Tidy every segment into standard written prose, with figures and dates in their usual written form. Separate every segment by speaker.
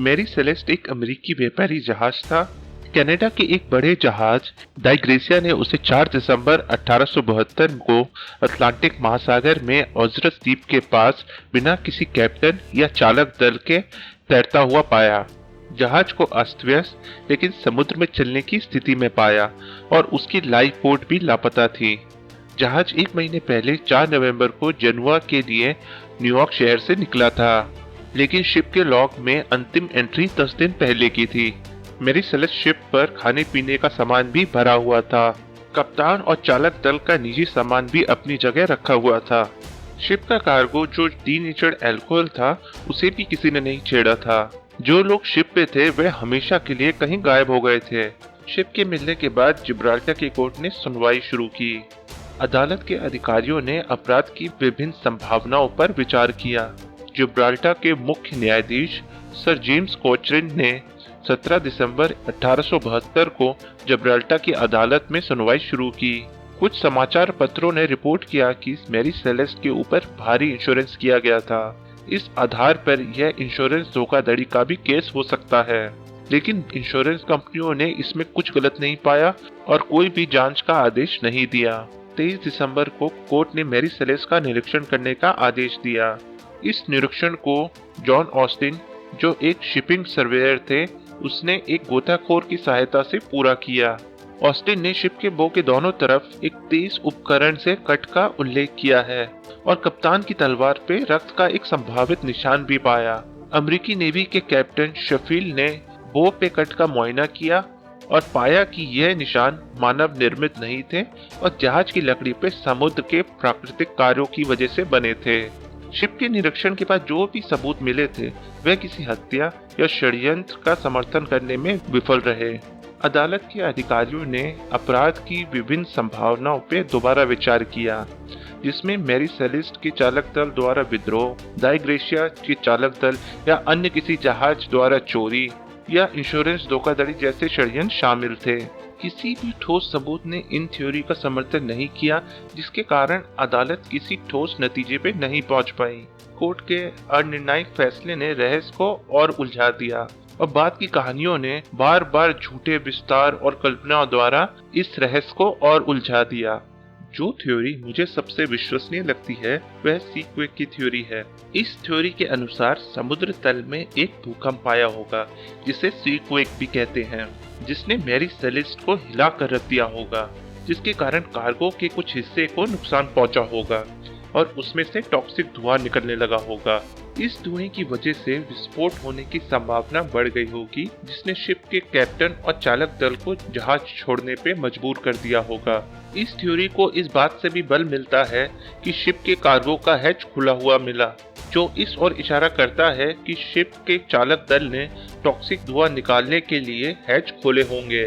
Speaker 1: Mary Celeste एक अमेरिकी व्यापारी जहाज था। कनाडा के एक बड़े जहाज डाइग्रेसिया ने उसे 4 दिसंबर 1872 को अटलांटिक महासागर में ऑजरस द्वीप के पास बिना किसी कैप्टन या चालक दल के तैरता हुआ पाया। जहाज को अस्त व्यस्त लेकिन समुद्र में चलने की स्थिति में पाया और उसकी लाइफ बोट भी लापता थी। जहाज एक महीने पहले 4 नवंबर को जनुआ के लिए न्यूयॉर्क शहर से निकला था, लेकिन शिप के लॉग में अंतिम एंट्री 10 दिन पहले की थी। मेरी सेलेस्ट शिप पर खाने पीने का सामान भी भरा हुआ था। कप्तान और चालक दल का निजी सामान भी अपनी जगह रखा हुआ था। शिप का कार्गो जो डीनेचर्ड अल्कोहल था, उसे भी किसी ने नहीं छेड़ा था। जो लोग शिप पे थे वे हमेशा के लिए कहीं गायब हो गए थे। शिप के मिलने के बाद जिब्राल्टर की कोर्ट ने सुनवाई शुरू की। अदालत के अधिकारियों ने अपराध की विभिन्न संभावनाओं पर विचार किया। जिब्राल्टर के मुख्य न्यायाधीश सर जेम्स कोचरिन ने 17 दिसंबर 1872 को जिब्राल्टर की अदालत में सुनवाई शुरू की। कुछ समाचार पत्रों ने रिपोर्ट किया कि मैरी सेलेस्ट के ऊपर भारी इंश्योरेंस किया गया था। इस आधार पर यह इंश्योरेंस धोखाधड़ी का भी केस हो सकता है, लेकिन इंश्योरेंस कंपनियों ने इसमें कुछ गलत नहीं पाया और कोई भी जांच का आदेश नहीं दिया। 23 दिसंबर को कोर्ट ने मैरी सेलेस्ट का निरीक्षण करने का आदेश दिया। इस निरीक्षण को जॉन ऑस्टिन, जो एक शिपिंग सर्वेयर थे, उसने एक गोताखोर की सहायता से पूरा किया। ऑस्टिन ने शिप के बो के दोनों तरफ एक तेज उपकरण से कट का उल्लेख किया है और कप्तान की तलवार पे रक्त का एक संभावित निशान भी पाया। अमेरिकी नेवी के कैप्टन शेफील्ड ने बो पे कट का मुआयना किया और पाया कि यह निशान मानव निर्मित नहीं थे और जहाज की लकड़ी पे समुद्र के प्राकृतिक कार्यों की वजह से बने थे। शिप के निरीक्षण के बाद जो भी सबूत मिले थे वह किसी हत्या या षड्यंत्र का समर्थन करने में विफल रहे। अदालत के अधिकारियों ने अपराध की विभिन्न संभावनाओं पर दोबारा विचार किया, जिसमें मैरी सेलेस्ट के चालक दल द्वारा विद्रोह, डाइग्रेसिया के चालक दल या अन्य किसी जहाज द्वारा चोरी या इंश्योरेंस धोखाधड़ी जैसे षड्यंत्र शामिल थे। किसी भी ठोस सबूत ने इन थ्योरी का समर्थन नहीं किया, जिसके कारण अदालत किसी ठोस नतीजे पे नहीं पहुंच पाई। कोर्ट के अनिर्णायक फैसले ने रहस्य को और उलझा दिया और बाद की कहानियों ने बार बार झूठे विस्तार और कल्पनाओं द्वारा इस रहस्य को और उलझा दिया। जो थ्योरी मुझे सबसे विश्वसनीय लगती है वह सीक्वेक की थ्योरी है। इस थ्योरी के अनुसार समुद्र तल में एक भूकंप आया होगा, जिसे सीक्वेक भी कहते हैं, जिसने मैरी सेलेस्ट को हिला कर रख दिया होगा, जिसके कारण कार्गो के कुछ हिस्से को नुकसान पहुंचा होगा और उसमें से टॉक्सिक धुआं निकलने लगा होगा। इस धुएं की वजह से विस्फोट होने की संभावना बढ़ गई होगी, जिसने शिप के कैप्टन और चालक दल को जहाज छोड़ने पे मजबूर कर दिया होगा। इस थ्योरी को इस बात से भी बल मिलता है कि शिप के कार्गो का हैच खुला हुआ मिला, जो इस ओर इशारा करता है कि शिप के चालक दल ने टॉक्सिक धुआं निकालने के लिए हैच खोले होंगे।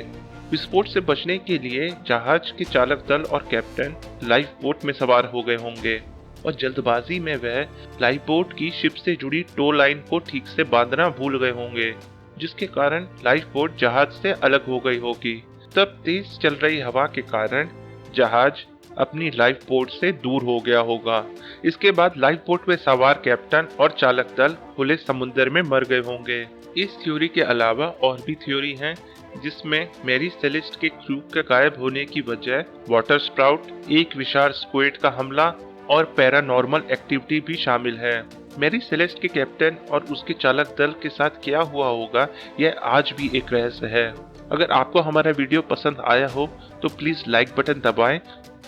Speaker 1: विस्फोट से बचने के लिए जहाज के चालक दल और कैप्टन लाइफ बोट में सवार हो गए होंगे और जल्दबाजी में वह लाइफ बोट की शिप से जुड़ी टो लाइन को ठीक से बांधना भूल गए होंगे, जिसके कारण लाइफ बोट जहाज से अलग हो गई होगी। तब तेज चल रही हवा के कारण जहाज अपनी लाइफ बोट से दूर हो गया होगा। इसके बाद लाइफ बोट में सवार कैप्टन और चालक दल खुले समुद्र में मर गए होंगे। इस थ्योरी के अलावा और भी थ्योरी हैं, जिसमें मैरी सेलेस्ट के क्रू के गायब होने की वजह वाटर स्प्राउट, एक विशाल स्क्विड का हमला और पैरानॉर्मल एक्टिविटी भी शामिल है। मैरी सेलेस्ट के कैप्टन और उसके चालक दल के साथ क्या हुआ होगा, यह आज भी एक रहस्य है। अगर आपको हमारा वीडियो पसंद आया हो तो प्लीज लाइक बटन दबाएं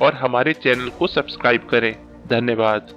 Speaker 1: और हमारे चैनल को सब्सक्राइब करें। धन्यवाद।